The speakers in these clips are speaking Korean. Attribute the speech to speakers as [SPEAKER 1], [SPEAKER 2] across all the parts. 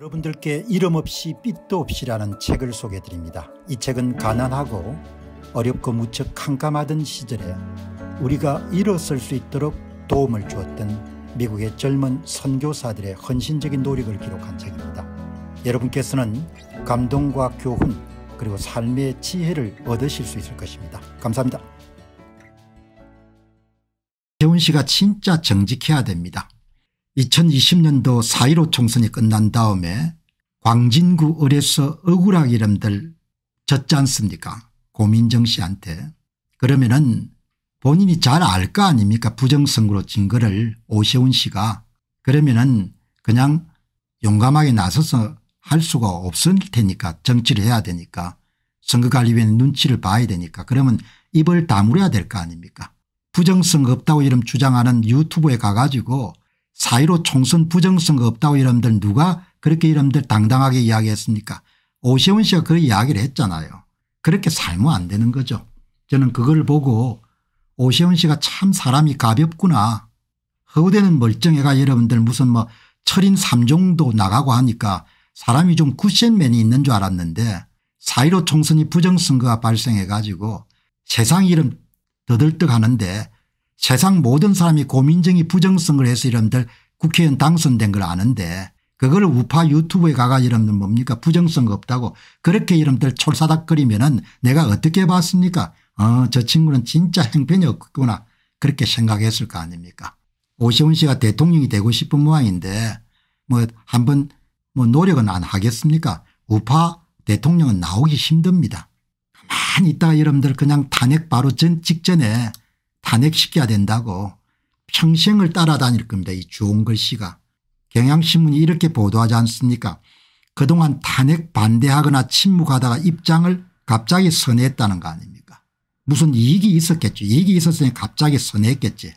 [SPEAKER 1] 여러분들께 이름 없이 빛도 없이라는 책을 소개해 드립니다. 이 책은 가난하고 어렵고 무척 캄캄하던 시절에 우리가 일어설 수 있도록 도움을 주었던 미국의 젊은 선교사들의 헌신적인 노력을 기록한 책입니다. 여러분께서는 감동과 교훈 그리고 삶의 지혜를 얻으실 수 있을 것입니다. 감사합니다. 오세훈 씨가 진짜 정직해야 됩니다. 2020년도 4.15 총선이 끝난 다음에 광진구 을에서 억울하게 이름들 졌지 않습니까? 고민정 씨한테. 그러면은 본인이 잘 알 거 아닙니까? 부정선거로 진 거를 오세훈 씨가. 그러면은 그냥 용감하게 나서서 할 수가 없을 테니까, 정치를 해야 되니까, 선거관리위원회 눈치를 봐야 되니까, 그러면 입을 다물어야 될 거 아닙니까? 부정선거 없다고 이름 주장하는 유튜브에 가가지고 4.15 총선 부정선거 없다고 이름들 누가 그렇게 이름들 당당하게 이야기했습니까? 오세훈 씨가 그 이야기를 했잖아요. 그렇게 살면 안 되는 거죠. 저는 그걸 보고 오세훈 씨가 참 사람이 가볍구나. 허우대는 멀쩡해가 여러분들 무슨 뭐 철인 3종도 나가고 하니까 사람이 좀 쿠션맨이 있는 줄 알았는데 4.15 총선이 부정선거가 발생해 가지고 세상이 이름 더들떡하는데 세상 모든 사람이 고민정이 부정선거를 해서 이름들 국회의원 당선된 걸 아는데 그걸 우파 유튜브에 가가 이름들 뭡니까 부정선거 없다고 그렇게 이름들 촐사닥거리면은 내가 어떻게 봤습니까? 저 친구는 진짜 행편이 없구나 그렇게 생각했을 거 아닙니까? 오세훈 씨가 대통령이 되고 싶은 모양인데 뭐 한번 뭐 노력은 안 하겠습니까? 우파 대통령은 나오기 힘듭니다. 가만히 있다가 여러분들 그냥 탄핵 바로 직전에 탄핵시켜야 된다고 평생을 따라다닐 겁니다. 이 주홍글 씨가. 경향신문이 이렇게 보도하지 않습니까? 그동안 탄핵 반대하거나 침묵하다가 입장을 갑자기 선회했다는 거 아닙니까? 무슨 이익이 있었겠죠. 이익이 있었으니 갑자기 선회했겠지.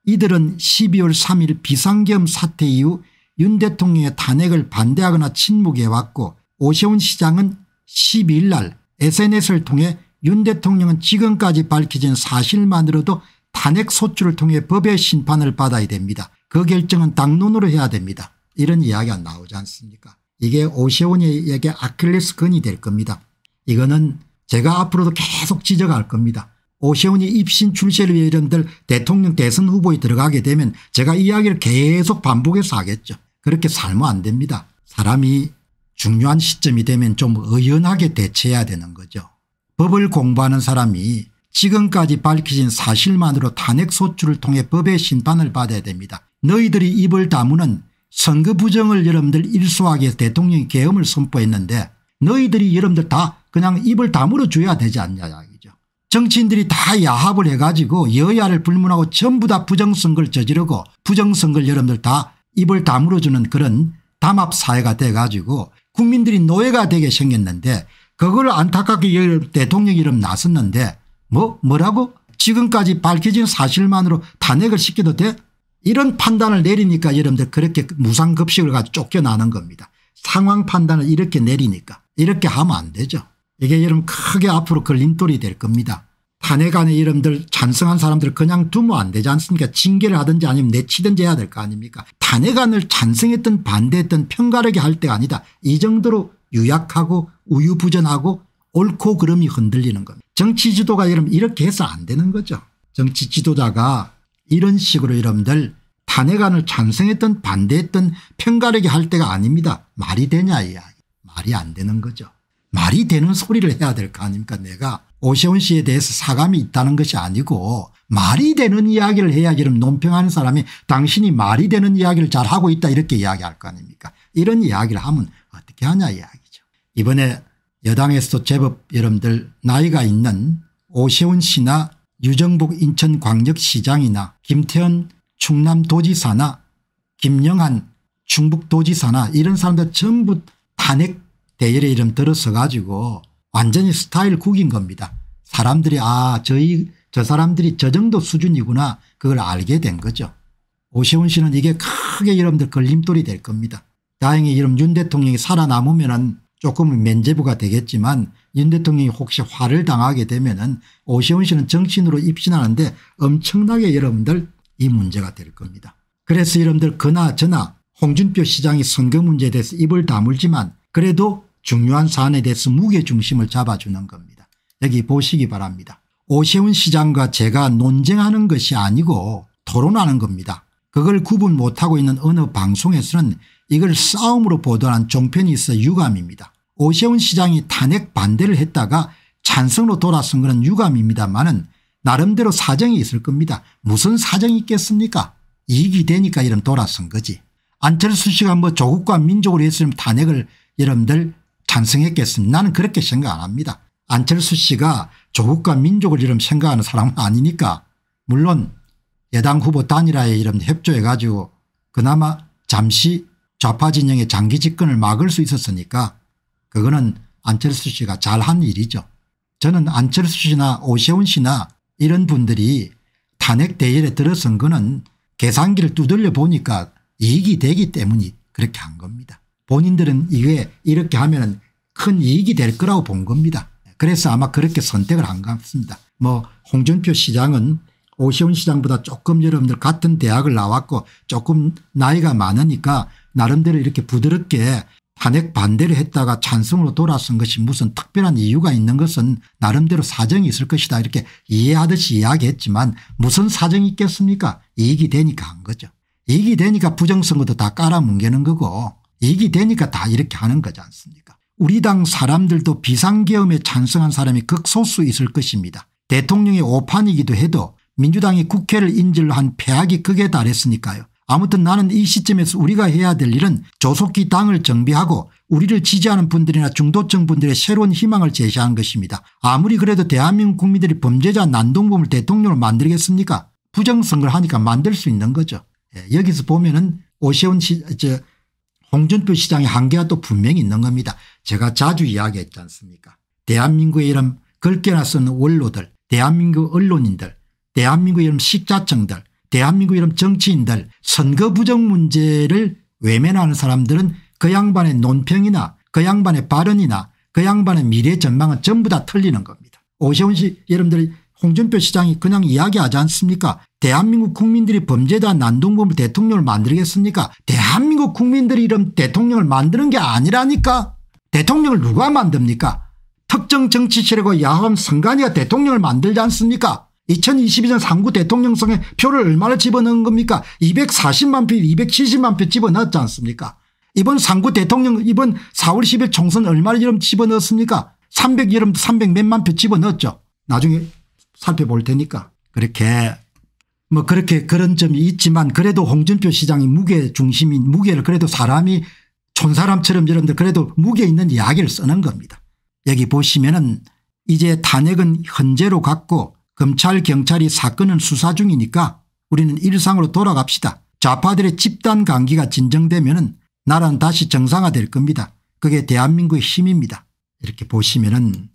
[SPEAKER 1] 이들은 12월 3일 비상계엄 사태 이후 윤 대통령의 탄핵을 반대하거나 침묵해왔고 오세훈 시장은 12일 날 SNS를 통해 윤 대통령은 지금까지 밝혀진 사실만으로도 탄핵 소추를 통해 법의 심판을 받아야 됩니다. 그 결정은 당론으로 해야 됩니다. 이런 이야기가 나오지 않습니까? 이게 오세훈에게 아킬레스건이 될 겁니다. 이거는 제가 앞으로도 계속 지적할 겁니다. 오세훈이 입신 출세를 위해 이런들 대통령 대선 후보에 들어가게 되면 제가 이야기를 계속 반복해서 하겠죠. 그렇게 살면 안 됩니다. 사람이 중요한 시점이 되면 좀 의연하게 대처해야 되는 거죠. 법을 공부하는 사람이 지금까지 밝혀진 사실만으로 탄핵 소추를 통해 법의 심판을 받아야 됩니다. 너희들이 입을 다무는 선거 부정을 여러분들 일소하기 위해서 대통령이 계엄을 선포했는데 너희들이 여러분들 다 그냥 입을 다물어 줘야 되지 않냐 이야기죠. 정치인들이 다 야합을 해가지고 여야를 불문하고 전부 다 부정선거를 저지르고 부정선거를 여러분들 다 입을 다물어 주는 그런 담합사회가 돼가지고 국민들이 노예가 되게 생겼는데 그걸 안타깝게 대통령 이름 나섰는데 뭐라고 지금까지 밝혀진 사실만으로 탄핵을 시켜도 돼? 이런 판단을 내리니까 여러분들 그렇게 무상급식을 가지고 쫓겨나는 겁니다. 상황 판단을 이렇게 내리니까 이렇게 하면 안 되죠. 이게 여러분 크게 앞으로 걸림돌이 될 겁니다. 탄핵안에 여러분들 찬성한 사람들 그냥 두면 안 되지 않습니까? 징계를 하든지 아니면 내치든지 해야 될 거 아닙니까? 탄핵안을 찬성했든 반대했든 편가르게 할 때가 아니다. 이 정도로 유약하고 우유부전하고 옳고 그름이 흔들리는 겁니다. 정치 지도가 여러분 이렇게 해서 안 되는 거죠. 정치 지도자가 이런 식으로 여러분들 탄핵안을 찬성했든 반대했든 편가르게 할 때가 아닙니다. 말이 되냐 이야기. 말이 안 되는 거죠. 말이 되는 소리를 해야 될 거 아닙니까? 내가 오세훈 씨에 대해서 사감이 있다는 것이 아니고 말이 되는 이야기를 해야지 이런 논평하는 사람이 당신이 말이 되는 이야기를 잘하고 있다 이렇게 이야기할 거 아닙니까? 이런 이야기를 하면 어떻게 하냐 이야기죠. 이번에 여당에서도 제법 여러분들 나이가 있는 오세훈 씨나 유정복 인천광역시장이나 김태현 충남도지사나 김영한 충북도지사나 이런 사람들 전부 탄핵 대열에 이름 들어서 가지고 완전히 스타일 국인 겁니다. 사람들이 저 사람들이 저 정도 수준이구나 그걸 알게 된 거죠. 오세훈 씨는 이게 크게 여러분들 걸림돌이 될 겁니다. 다행히 여러분 윤 대통령이 살아남으면은 조금은 면죄부가 되겠지만 윤 대통령이 혹시 화를 당하게 되면은 오세훈 씨는 정치인으로 입신하는데 엄청나게 여러분들 이 문제가 될 겁니다. 그래서 여러분들 그나저나 홍준표 시장이 선거 문제에 대해서 입을 다물지만 그래도 중요한 사안에 대해서 무게중심을 잡아주는 겁니다. 여기 보시기 바랍니다. 오세훈 시장과 제가 논쟁하는 것이 아니고 토론하는 겁니다. 그걸 구분 못하고 있는 어느 방송에서는 이걸 싸움으로 보도한 종편이 있어 유감입니다. 오세훈 시장이 탄핵 반대를 했다가 찬성으로 돌아선 것은 유감입니다만은 나름대로 사정이 있을 겁니다. 무슨 사정이 있겠습니까? 이익이 되니까 이런 돌아선 거지. 안철수 씨가 뭐 조국과 민족으로 했으면 탄핵을 여러분들 찬성했겠습니다. 나는 그렇게 생각 안 합니다. 안철수 씨가 조국과 민족을 이런 생각하는 사람은 아니니까 물론 여당 후보 단일화에 이런 협조해 가지고 그나마 잠시 좌파 진영의 장기 집권을 막을 수 있었으니까 그거는 안철수 씨가 잘한 일이죠. 저는 안철수 씨나 오세훈 씨나 이런 분들이 탄핵 대열에 들어선 거는 계산기를 두들려 보니까 이익이 되기 때문에 그렇게 한 겁니다. 본인들은 이게 이렇게 하면 큰 이익이 될 거라고 본 겁니다. 그래서 아마 그렇게 선택을 한 것 같습니다. 뭐 홍준표 시장은 오세훈 시장보다 조금 여러분들 같은 대학을 나왔고 조금 나이가 많으니까 나름대로 이렇게 부드럽게 탄핵 반대를 했다가 찬성으로 돌아선 것이 무슨 특별한 이유가 있는 것은 나름대로 사정이 있을 것이다 이렇게 이해하듯이 이야기했지만 무슨 사정이 있겠습니까? 이익이 되니까 한 거죠. 이익이 되니까 부정선거도 다 깔아뭉개는 거고 이익이 되니까 다 이렇게 하는 거지 않습니까? 우리 당 사람들도 비상계엄에 찬성한 사람이 극소수 있을 것입니다. 대통령의 오판이기도 해도 민주당이 국회를 인질한 폐악이 극에 달했으니까요. 아무튼 나는 이 시점에서 우리가 해야 될 일은 조속히 당을 정비하고 우리를 지지하는 분들이나 중도층 분들의 새로운 희망을 제시하는 것입니다. 아무리 그래도 대한민국 국민들이 범죄자 난동범을 대통령으로 만들겠습니까? 부정선거를 하니까 만들 수 있는 거죠. 여기서 보면은 오세훈 홍준표 시장의 한계가 또 분명히 있는 겁니다. 제가 자주 이야기했지 않습니까? 대한민국의 이런 걸개나 쓰는 원로들, 대한민국 언론인들, 대한민국의 이런 식자층들, 대한민국 이런 정치인들 선거 부정 문제를 외면하는 사람들은 그 양반의 논평이나 그 양반의 발언이나 그 양반의 미래 전망은 전부 다 틀리는 겁니다. 오세훈 씨 여러분들 홍준표 시장이 그냥 이야기하지 않습니까? 대한민국 국민들이 범죄자 난동범을 대통령을 만들겠습니까? 대한민국 국민들이 이런 대통령을 만드는 게 아니라니까. 대통령을 누가 만듭니까? 특정 정치 세력과 야합 선관위가 대통령을 만들지 않습니까? 2022년 3구 대통령 선거에 표를 얼마나 집어넣은 겁니까? 240만 표 270만 표 집어넣었지 않습니까? 이번 3구 대통령 이번 4월 10일 총선 얼마나 여러분 집어넣었습니까? 300 몇만 표 집어넣었죠. 나중에 살펴볼 테니까. 그렇게 뭐 그렇게 그런 점이 있지만 그래도 홍준표 시장이 무게 중심인 무게를 그래도 사람이 촌사람처럼 여러분들 그래도 무게 있는 이야기를 쓰는 겁니다. 여기 보시면은 이제 탄핵은 헌재로 갔고 검찰 경찰이 사건은 수사 중이니까 우리는 일상으로 돌아갑시다. 좌파들의 집단 감기가 진정되면은 나라는 다시 정상화될 겁니다. 그게 대한민국의 힘입니다. 이렇게 보시면은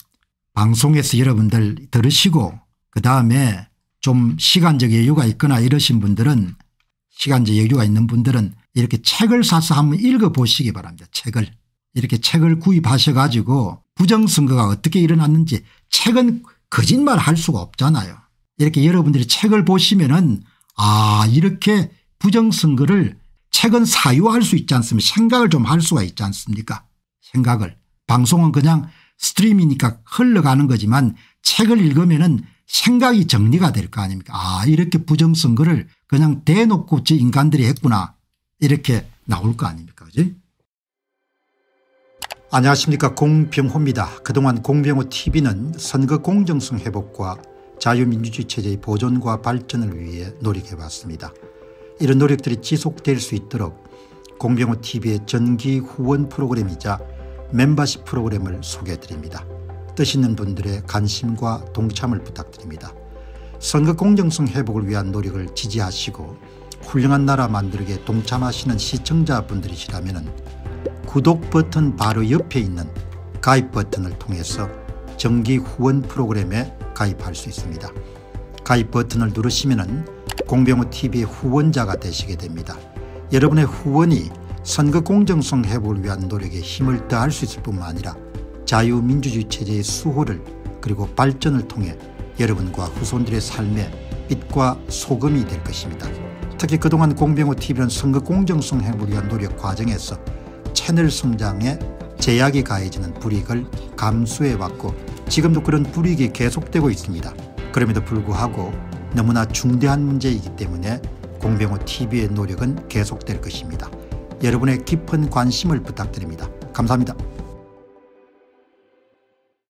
[SPEAKER 1] 방송에서 여러분들 들으시고 그다음에 좀 시간적 여유가 있거나 이러신 분들은 시간적 여유가 있는 분들은 이렇게 책을 사서 한번 읽어보시기 바랍니다. 책을. 이렇게 책을 구입하셔 가지고 부정선거가 어떻게 일어났는지 책은 거짓말 할 수가 없잖아요. 이렇게 여러분들이 책을 보시면은 아 이렇게 부정선거를 책은 사유할 수 있지 않습니까? 생각을 좀 할 수가 있지 않습니까? 생각을. 방송은 그냥 스트리밍이니까 흘러가는 거지만 책을 읽으면은 생각이 정리가 될 거 아닙니까? 아 이렇게 부정선거를 그냥 대놓고 저 인간들이 했구나 이렇게 나올 거 아닙니까? 그지? 안녕하십니까 공병호입니다. 그동안 공병호 tv는 선거 공정성 회복과 자유민주주의 체제의 보존과 발전을 위해 노력해왔습니다. 이런 노력들이 지속될 수 있도록 공병호 tv의 정기 후원 프로그램이자 멤버십 프로그램을 소개해드립니다. 뜻 있는 분들의 관심과 동참을 부탁드립니다. 선거 공정성 회복을 위한 노력을 지지하시고 훌륭한 나라 만들기에 동참하시는 시청자분들이시라면 구독 버튼 바로 옆에 있는 가입 버튼을 통해서 정기 후원 프로그램에 가입할 수 있습니다. 가입 버튼을 누르시면 공병호TV의 후원자가 되시게 됩니다. 여러분의 후원이 선거 공정성 회복을 위한 노력에 힘을 더할 수 있을 뿐만 아니라 자유민주주의 체제의 수호를 그리고 발전을 통해 여러분과 후손들의 삶에 빛과 소금이 될 것입니다. 특히 그동안 공병호TV는 선거 공정성 회복을 위한 노력 과정에서 채널 성장에 제약이 가해지는 불이익을 감수해왔고 지금도 그런 불이익이 계속되고 있습니다. 그럼에도 불구하고 너무나 중대한 문제이기 때문에 공병호TV의 노력은 계속될 것입니다. 여러분의 깊은 관심을 부탁드립니다. 감사합니다.